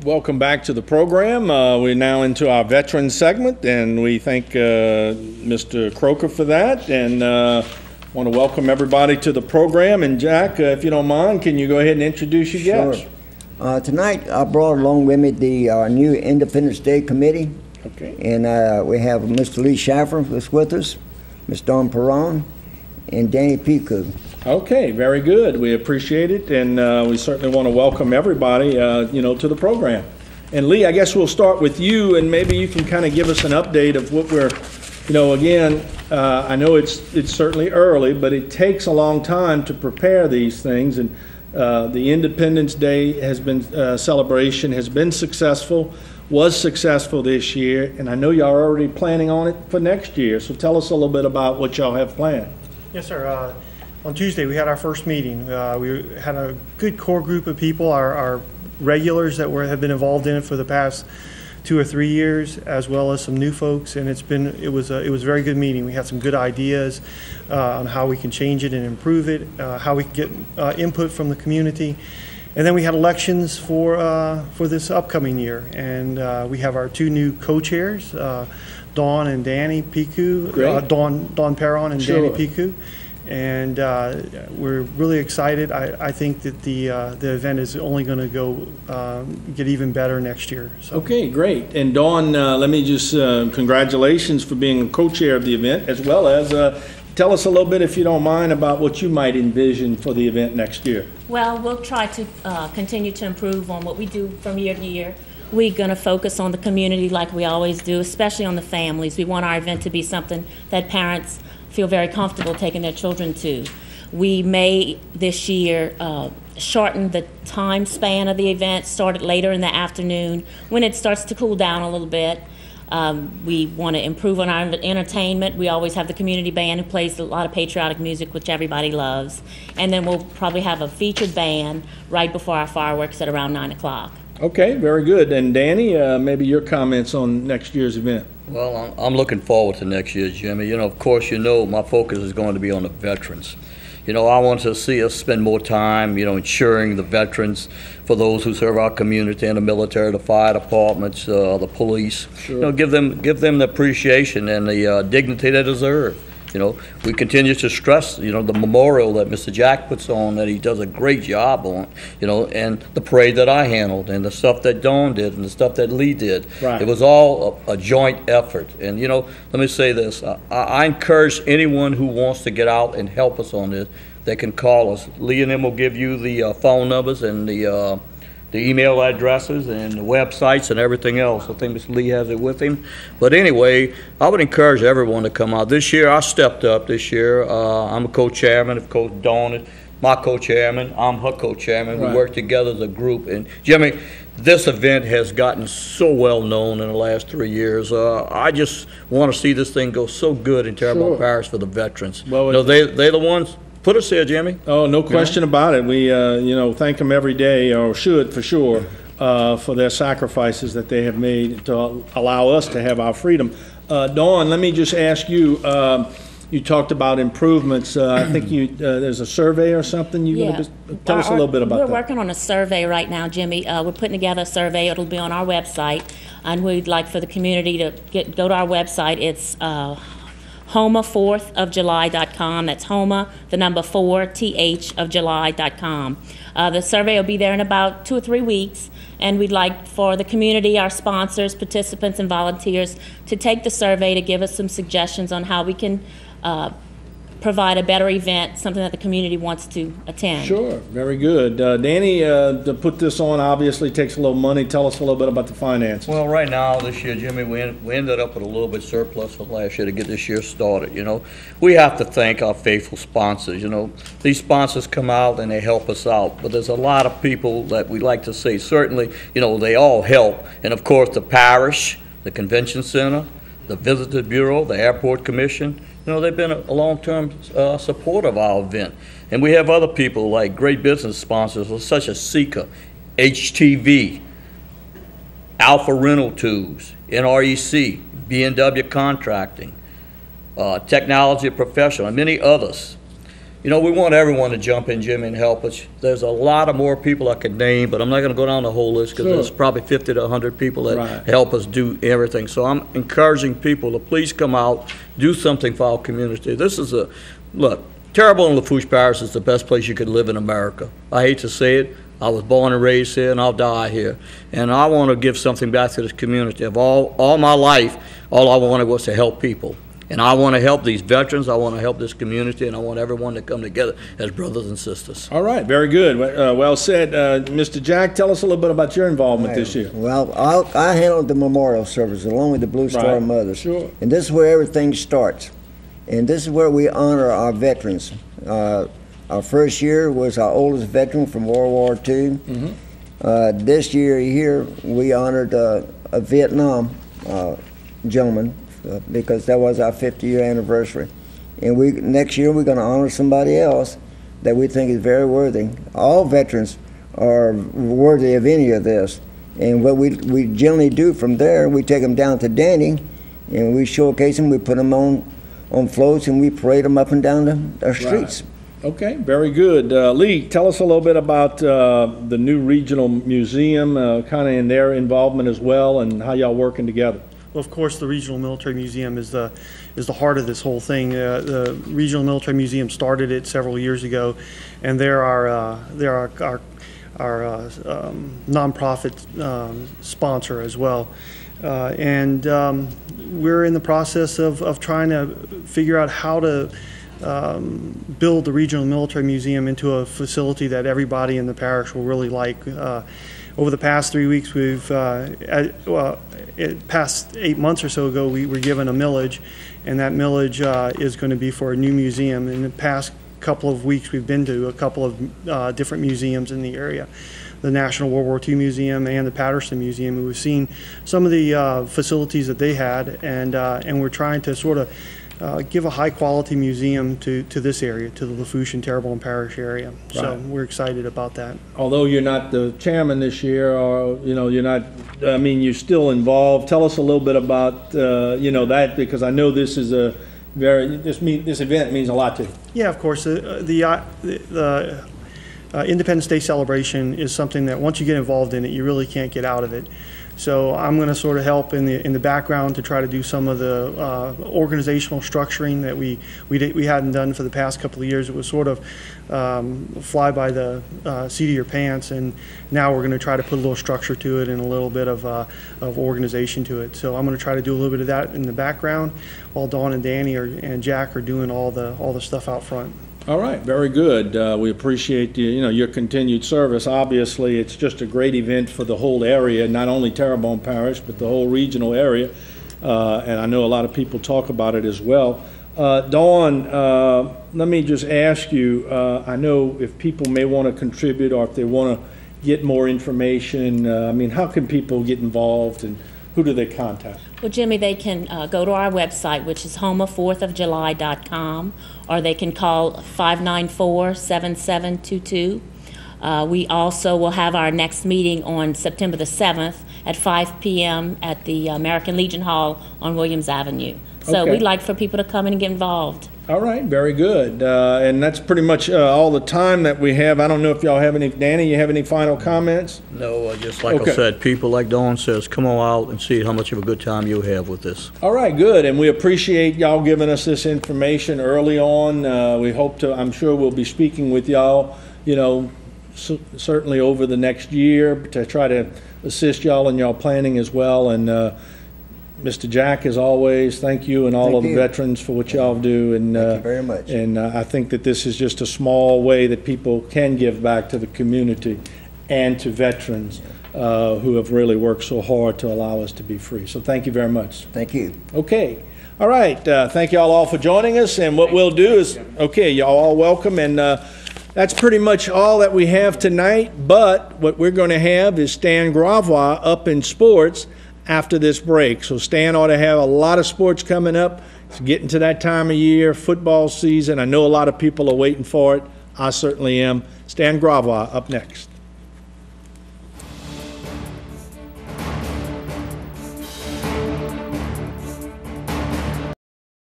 Welcome back to the program. We're now into our veteran segment, and we thank Mr. Croker for that, and want to welcome everybody to the program. And Jack, if you don't mind, can you go ahead and introduce your guests? Sure. Tonight I brought along with me the new Independence Day Committee. Okay. And we have Mr. Lee Shaffer that's with us, Ms. Dawn Pierron, and Danny Picou. Okay, very good. We appreciate it, and we certainly want to welcome everybody, to the program. And Lee, I guess we'll start with you, and maybe you can kind of give us an update of what we're, again, I know it's certainly early, but it takes a long time to prepare these things, and the Independence Day has been celebration has been successful, was successful this year, and I know y'all are already planning on it for next year. So tell us a little bit about what y'all have planned. Yes, sir. On Tuesday, we had our first meeting. We had a good core group of people, our regulars that have been involved in it for the past 2 or 3 years, as well as some new folks. And it was a very good meeting. We had some good ideas on how we can change it and improve it, how we can get input from the community. And then we had elections for this upcoming year, and we have our 2 new co-chairs, Dawn and Danny Picou, Dawn Pierron and Sure. Danny Picou. And we're really excited. I think that the event is only going to get even better next year. So. Okay, great. And Dawn, let me just congratulations for being co-chair of the event, as well as tell us a little bit, if you don't mind, about what you might envision for the event next year. Well, we'll try to continue to improve on what we do from year to year. We're going to focus on the community like we always do, especially on the families. We want our event to be something that parents feel very comfortable taking their children to. We may this year shorten the time span of the event, start it later in the afternoon when it starts to cool down a little bit. We want to improve on our entertainment. We always have the community band who plays a lot of patriotic music, which everybody loves. And then we'll probably have a featured band right before our fireworks at around 9 o'clock. Okay, very good. And Danny, maybe your comments on next year's event. Well, I'm looking forward to next year's, Jimmy. Of course, my focus is going to be on the veterans. I want to see us spend more time, ensuring the veterans, for those who serve our community in the military, the fire departments, the police. Sure. Give them the appreciation and the dignity they deserve. We continue to stress, the memorial that Mr. Jack puts on, that he does a great job on, and the parade that I handled, and the stuff that Dawn did, and the stuff that Lee did. Right. It was all a joint effort. And, let me say this. I encourage anyone who wants to get out and help us on this, they can call us. Lee and them will give you the phone numbers and the email addresses and the websites and everything else. I think Mr. Lee has it with him. But anyway, I would encourage everyone to come out. This year, I stepped up this year. I'm a co-chairman. Of course, Dawn is my co-chairman. I'm her co-chairman. Right. We work together as a group. And Jimmy, this event has gotten so well known in the last 3 years. I just want to see this thing go so good in Terrebonne Sure. Parish for the veterans. Well, they're the ones. Put us here, Jimmy. Oh, no question about it. We, thank them every day, or should for sure, for their sacrifices that they have made to allow us to have our freedom. Dawn, let me just ask you, you talked about improvements. I think there's a survey or something. Tell us a little bit about that. We're working on a survey right now, Jimmy. We're putting together a survey. It'll be on our website, and we'd like for the community to go to our website. It's Homa4thofjuly.com. That's Homa, the number 4, THofJuly.com. The survey will be there in about 2 or 3 weeks, and we'd like for the community, our sponsors, participants, and volunteers to take the survey to give us some suggestions on how we can provide a better event, something that the community wants to attend. Sure, very good. Danny, to put this on obviously takes a little money. Tell us a little bit about the finances. Well, right now, this year, Jimmy, we ended up with a little bit surplus from last year to get this year started, We have to thank our faithful sponsors, These sponsors come out and they help us out, but there's a lot of people that we like to say, certainly, they all help. And of course, the parish, the convention center, the Visitor Bureau, the Airport Commission, they've been a long-term supporter of our event. And we have other people like great business sponsors such as Seeker, HTV, Alpha Rental Tools, NREC, B&W Contracting, Technology Professional, and many others. You know, we want everyone to jump in, Jimmy, and help us. There's a lot of more people I could name, but I'm not going to go down the whole list because there's probably 50 to 100 people that help us do everything. So I'm encouraging people to please come out, do something for our community. This is look, Terrebonne and Lafourche Parish is the best place you could live in America. I hate to say it. I was born and raised here, and I'll die here. And I want to give something back to this community. Of all my life, all I wanted was to help people. And I want to help these veterans, I want to help this community, and I want everyone to come together as brothers and sisters. All right, very good. Well said. Mr. Jack, tell us a little bit about your involvement this year. Well, I handled the memorial service along with the Blue Star Mothers. Sure. And this is where everything starts. And this is where we honor our veterans. Our first year was our oldest veteran from World War II. This year here, we honored a Vietnam gentleman because that was our 50-year anniversary. And next year we're going to honor somebody else that we think is very worthy. All veterans are worthy of any of this. And what we generally do from there, we take them down to Danny and we showcase them, we put them on floats and we parade them up and down our streets. Okay, very good. Lee, tell us a little bit about the new regional museum, kind of in their involvement as well, and how y'all working together. Well, of course, the Regional Military Museum is the heart of this whole thing. The Regional Military Museum started it several years ago, and they're our nonprofit sponsor as well. And we're in the process of trying to figure out how to build the Regional Military Museum into a facility that everybody in the parish will really like. Over the past 3 weeks, past 8 months or so ago, we were given a millage, and that millage is going to be for a new museum. In the past couple of weeks, we've been to a couple of different museums in the area, the National World War II Museum and the Patterson Museum, and we've seen some of the facilities that they had, and we're trying to sort of give a high-quality museum to this area, to the Lafourche and Terrebonne Parish area. So we're excited about that. Although you're not the chairman this year, or you're not, I mean, you're still involved. Tell us a little bit about that, because I know this is a this event means a lot to you. Yeah, of course. The Independence Day celebration is something that once you get involved in it, you really can't get out of it. So I'm going to sort of help in the background to try to do some of the organizational structuring that we hadn't done for the past couple of years. It was sort of fly by the seat of your pants, and now we're going to try to put a little structure to it and a little bit of organization to it. So I'm going to try to do a little bit of that in the background, while Dawn and Danny and Jack are doing all the stuff out front. All right, very good. We appreciate your continued service. Obviously, it's just a great event for the whole area, not only Terrebonne Parish, but the whole regional area. And I know a lot of people talk about it as well. Dawn, let me just ask you, I know if people may want to contribute or if they want to get more information, I mean, how can people get involved and who do they contact? Well, Jimmy, they can go to our website, which is homeof4thofjuly.com, or they can call 594-7722. We also will have our next meeting on September the 7th at 5 p.m. at the American Legion Hall on Williams Avenue. So we'd like for people to come in and get involved. All right, very good. And that's pretty much all the time that we have. I don't know if y'all have any, Danny, you have any final comments? No, just like I said, people like Dawn says, come on out and see how much of a good time you have with this. All right, good. And we appreciate y'all giving us this information early on. We hope to, I'm sure we'll be speaking with y'all, certainly over the next year to try to assist y'all in y'all planning as well. And Mr. Jack, as always, thank you and all of the veterans for what y'all do. And thank you very much. And I think that this is just a small way that people can give back to the community and to veterans who have really worked so hard to allow us to be free. So thank you very much. Thank you. Okay. All right. Thank you all for joining us. And what we'll do is, y'all all welcome. And that's pretty much all that we have tonight. But what we're going to have is Stan Gravois up in sports after this break. So Stan ought to have a lot of sports coming up. It's getting to that time of year, football season. I know a lot of people are waiting for it. I certainly am. Stan Gravois up next.